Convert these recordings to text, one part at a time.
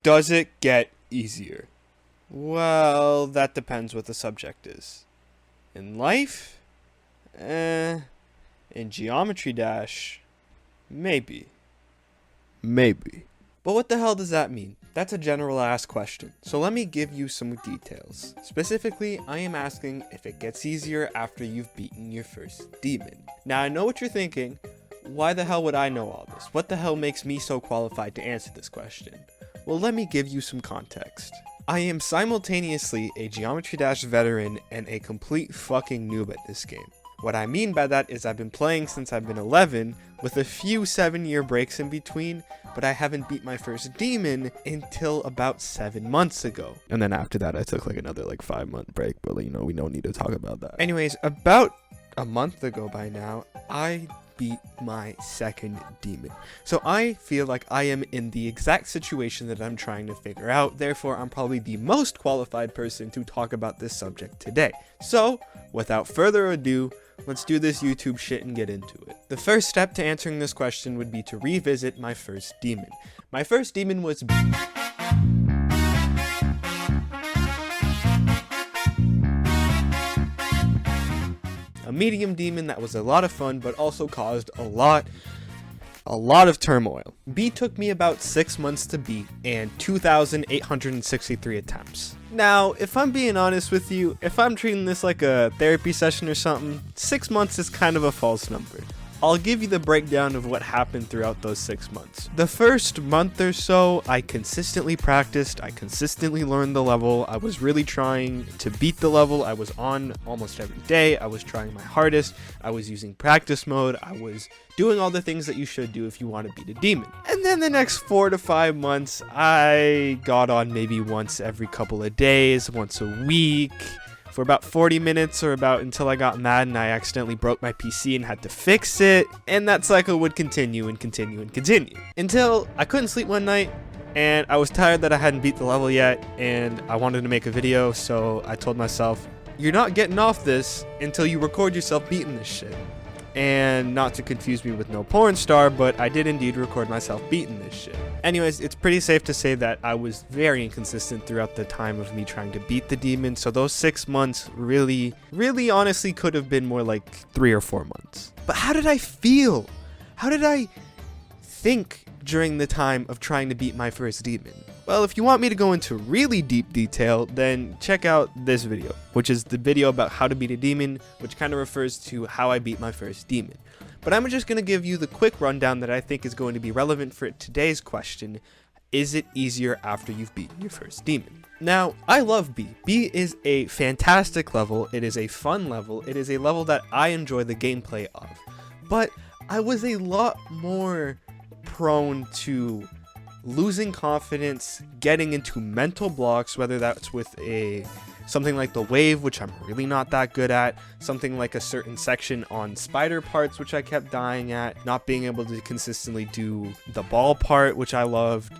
Does it get easier? Well, that depends what the subject is. In life? In Geometry Dash? Maybe. Maybe. But what the hell does that mean? That's a general ass question, so let me give you some details. Specifically, I am asking if it gets easier after you've beaten your first demon. Now I know what you're thinking, why the hell would I know all this? What the hell makes me so qualified to answer this question? Well, let me give you some context. I am simultaneously a Geometry Dash veteran and a complete fucking noob at this game. What I mean by that is I've been playing since I've been 11, with a few 7-year breaks in between, but I haven't beat my first demon until about 7 months ago. And then after that I took like another 5-month break, but we don't need to talk about that. Anyways, about a month ago by now, I beat my second demon. So I feel like I am in the exact situation that I'm trying to figure out, therefore I'm probably the most qualified person to talk about this subject today. So, without further ado, let's do this YouTube shit and get into it. The first step to answering this question would be to revisit my first demon. My first demon was a medium demon that was a lot of fun, but also caused a lot of turmoil. B took me about 6 months to beat and 2,863 attempts. Now, if I'm being honest with you, if I'm treating this like a therapy session or something, 6 months is kind of a false number. I'll give you the breakdown of what happened throughout those 6 months. The first month or so, I consistently practiced, I consistently learned the level, I was really trying to beat the level, I was on almost every day, I was trying my hardest, I was using practice mode, I was doing all the things that you should do if you want to beat a demon. And then the next 4 to 5 months, I got on maybe once every couple of days, once a week, for about 40 minutes or about until I got mad and I accidentally broke my PC and had to fix it, and that cycle would continue and continue and continue until I couldn't sleep one night and I was tired that I hadn't beat the level yet and I wanted to make a video, so I told myself, you're not getting off this until you record yourself beating this shit. And not to confuse me with no porn star, but I did indeed record myself beating this shit. Anyways, it's pretty safe to say that I was very inconsistent throughout the time of me trying to beat the demon, so those 6 months really honestly could have been more like 3 or 4 months. But how did I feel? How did I think during the time of trying to beat my first demon? Well, if you want me to go into really deep detail, then check out this video, which is the video about how to beat a demon, which kind of refers to how I beat my first demon. But I'm just going to give you the quick rundown that I think is going to be relevant for today's question: is it easier after you've beaten your first demon? Now, I love B. B is a fantastic level, it is a fun level, it is a level that I enjoy the gameplay of. But I was a lot more prone to losing confidence, getting into mental blocks, whether that's with something like the wave, which I'm really not that good at, something like a certain section on spider parts, which I kept dying at, not being able to consistently do the ball part, which I loved.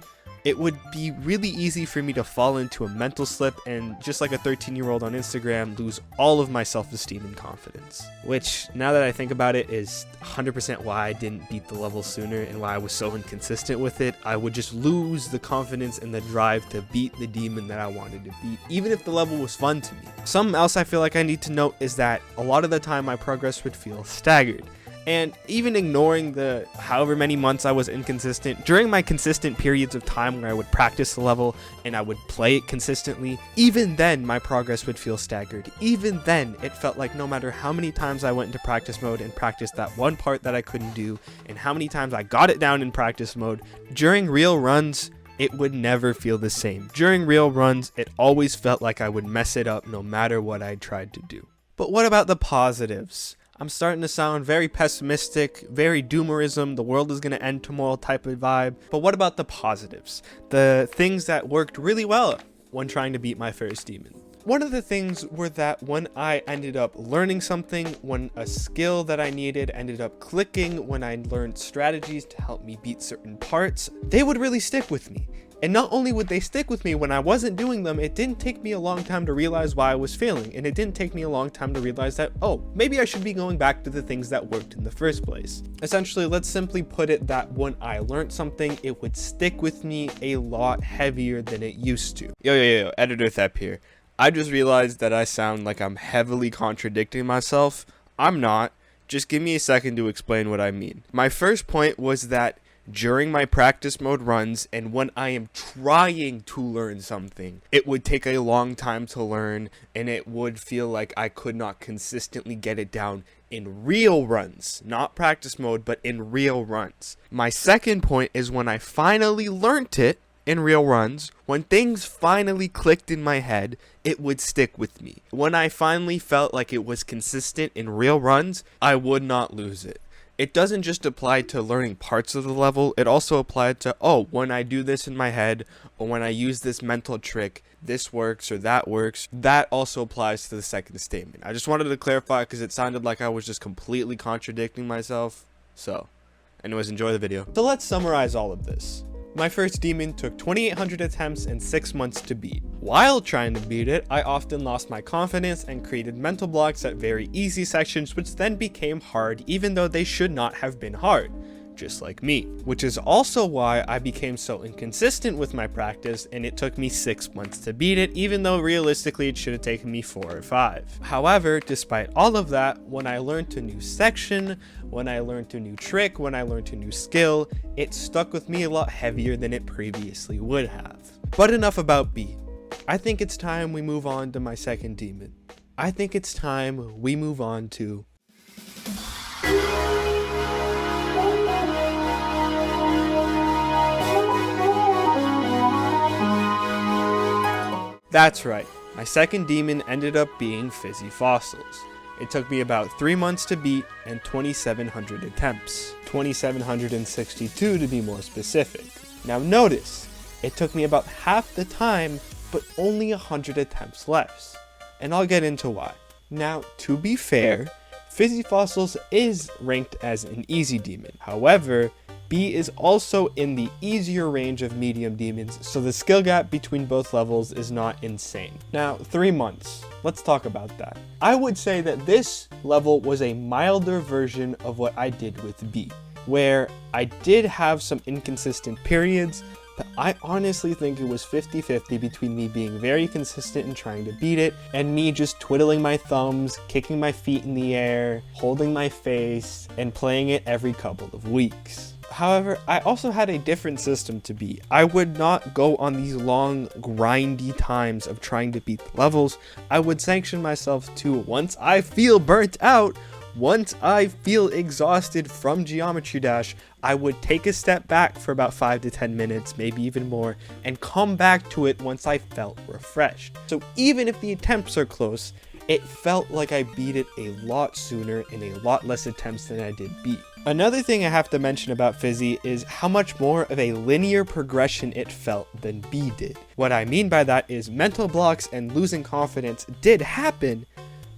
It would be really easy for me to fall into a mental slip and, just like a 13-year-old on Instagram, lose all of my self-esteem and confidence. Which, now that I think about it, is 100% why I didn't beat the level sooner and why I was so inconsistent with it. I would just lose the confidence and the drive to beat the demon that I wanted to beat, even if the level was fun to me. Something else I feel like I need to note is that a lot of the time my progress would feel staggered. And even ignoring the however many months I was inconsistent, during my consistent periods of time where I would practice the level and I would play it consistently, even then my progress would feel staggered. Even then it felt like no matter how many times I went into practice mode and practiced that one part that I couldn't do, and how many times I got it down in practice mode, during real runs, it would never feel the same. During real runs, it always felt like I would mess it up no matter what I tried to do. But what about the positives? I'm starting to sound very pessimistic, very doomerism, the world is going to end tomorrow type of vibe. But what about the positives? The things that worked really well when trying to beat my first demon. One of the things were that when I ended up learning something, when a skill that I needed ended up clicking, when I learned strategies to help me beat certain parts, they would really stick with me. And not only would they stick with me when I wasn't doing them, it didn't take me a long time to realize why I was failing, and it didn't take me a long time to realize that, oh, maybe I should be going back to the things that worked in the first place. Essentially, let's simply put it that when I learned something, it would stick with me a lot heavier than it used to. Yo, editor Thep here. I just realized that I sound like I'm heavily contradicting myself. I'm not. Just give me a second to explain what I mean. My first point was that during my practice mode runs and when I am trying to learn something, it would take a long time to learn and it would feel like I could not consistently get it down in real runs, not practice mode, but in real runs. My second point is when I finally learnt it in real runs, when things finally clicked in my head, it would stick with me. When I finally felt like it was consistent in real runs, I would not lose it. It doesn't just apply to learning parts of the level, it also applied to, oh, when I do this in my head, or when I use this mental trick, this works or that works. That also applies to the second statement. I just wanted to clarify because it sounded like I was just completely contradicting myself. So, anyways, enjoy the video. So let's summarize all of this. My first demon took 2,800 attempts and 6 months to beat. While trying to beat it, I often lost my confidence and created mental blocks at very easy sections, which then became hard even though they should not have been hard, just like me. Which is also why I became so inconsistent with my practice and it took me 6 months to beat it, even though realistically it should have taken me 4 or 5. However, despite all of that, when I learned a new section, when I learned a new trick, when I learned a new skill, it stuck with me a lot heavier than it previously would have. But enough about B. I think it's time we move on to my second demon. I think it's time we move on to That's right, my second demon ended up being Fizzy Fossils. It took me about 3 months to beat and 2,700 attempts. 2,762 to be more specific. Now notice, it took me about half the time, but only 100 attempts less. And I'll get into why. Now, to be fair, Fizzy Fossils is ranked as an easy demon. However, B is also in the easier range of medium demons, so the skill gap between both levels is not insane. Now, 3 months. Let's talk about that. I would say that this level was a milder version of what I did with B, where I did have some inconsistent periods, but I honestly think it was 50-50 between me being very consistent in trying to beat it, and me just twiddling my thumbs, kicking my feet in the air, holding my face, and playing it every couple of weeks. However, I also had a different system to beat. I would not go on these long, grindy times of trying to beat the levels. I would sanction myself to, once I feel burnt out, once I feel exhausted from Geometry Dash, I would take a step back for about 5 to 10 minutes, maybe even more, and come back to it once I felt refreshed. So even if the attempts are close, it felt like I beat it a lot sooner in a lot less attempts than I did beat. Another thing I have to mention about Fizzy is how much more of a linear progression it felt than B did. What I mean by that is mental blocks and losing confidence did happen,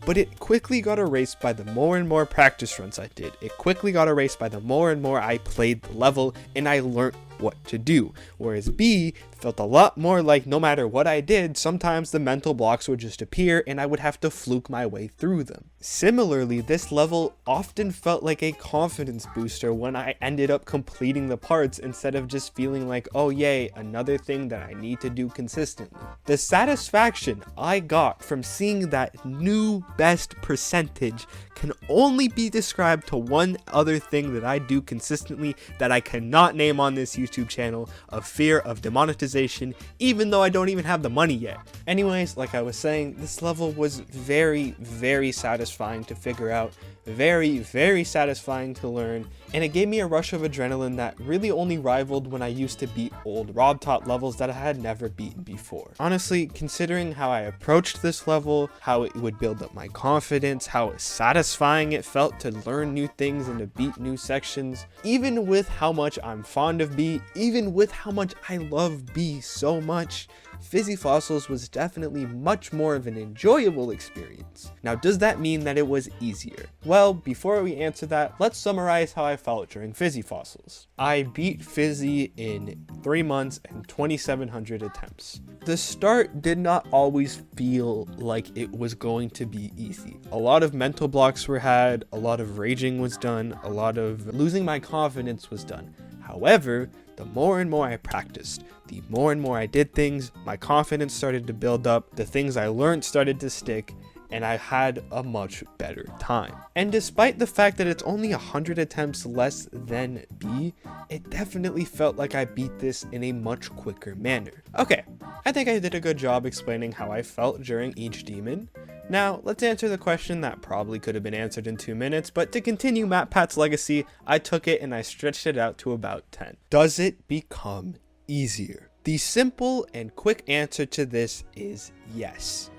but it quickly got erased by the more and more practice runs I did. It quickly got erased by the more and more I played the level and I learned what to do. Whereas B felt a lot more like no matter what I did, sometimes the mental blocks would just appear and I would have to fluke my way through them. Similarly, this level often felt like a confidence booster when I ended up completing the parts instead of just feeling like, oh yay, another thing that I need to do consistently. The satisfaction I got from seeing that new best percentage can only be described to one other thing that I do consistently that I cannot name on this YouTube channel, of fear of demonetization, even though I don't even have the money yet. Anyways, like I was saying, this level was very, very satisfying to figure out, very, very satisfying to learn, and it gave me a rush of adrenaline that really only rivaled when I used to beat old Rob Tot levels that I had never beaten before. Honestly, considering how I approached this level, how it would build up my confidence, how satisfying it felt to learn new things and to beat new sections, even with how much I'm fond of B, even with how much I love B so much, Fizzy Fossils was definitely much more of an enjoyable experience. Now, does that mean that it was easier? Well, before we answer that, let's summarize how I felt during Fizzy Fossils. I beat Fizzy in 3 months and 2,700 attempts. The start did not always feel like it was going to be easy. A lot of mental blocks were had, a lot of raging was done, a lot of losing my confidence was done. However, the more and more I practiced, the more and more I did things, my confidence started to build up, the things I learned started to stick, and I had a much better time. And despite the fact that it's only 100 attempts less than B, it definitely felt like I beat this in a much quicker manner. Okay, I think I did a good job explaining how I felt during each demon. Now, let's answer the question that probably could have been answered in 2 minutes, but to continue MatPat's legacy, I took it and I stretched it out to about 10. Does it become easier? The simple and quick answer to this is yes.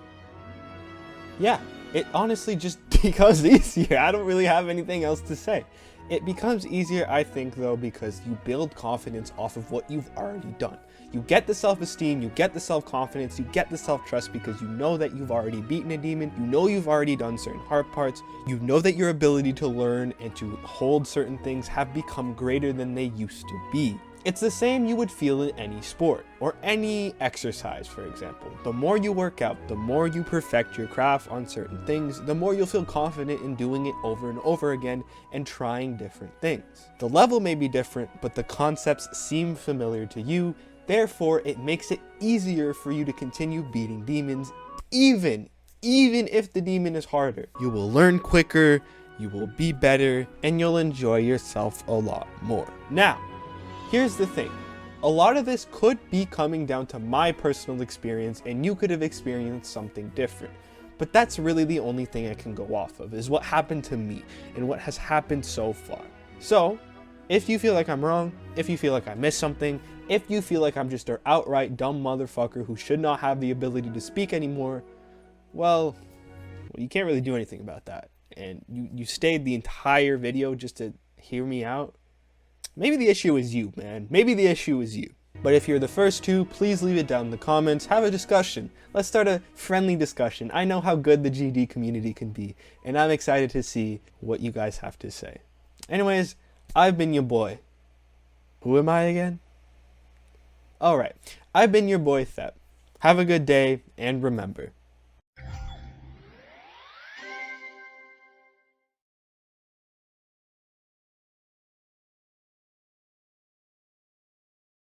Yeah, it honestly just becomes easier. I don't really have anything else to say. It becomes easier, I think, though, because you build confidence off of what you've already done. You get the self-esteem, you get the self-confidence, you get the self-trust because you know that you've already beaten a demon, you know you've already done certain hard parts, you know that your ability to learn and to hold certain things have become greater than they used to be. It's the same you would feel in any sport or any exercise, for example. The more you work out, the more you perfect your craft on certain things, the more you'll feel confident in doing it over and over again and trying different things. The level may be different, but the concepts seem familiar to you. Therefore, it makes it easier for you to continue beating demons, even if the demon is harder. You will learn quicker, you will be better, and you'll enjoy yourself a lot more. Now, here's the thing. A lot of this could be coming down to my personal experience, and you could have experienced something different. But that's really the only thing I can go off of, is what happened to me and what has happened so far. So, if you feel like I'm wrong, if you feel like I missed something, if you feel like I'm just an outright dumb motherfucker who should not have the ability to speak anymore, well, you can't really do anything about that. And you stayed the entire video just to hear me out. Maybe the issue is you, man. Maybe the issue is you. But if you're the first two, please leave it down in the comments. Have a discussion. Let's start a friendly discussion. I know how good the GD community can be, and I'm excited to see what you guys have to say. Anyways, I've been your boy. Who am I again? Alright, I've been your boy Thep. Have a good day, and remember,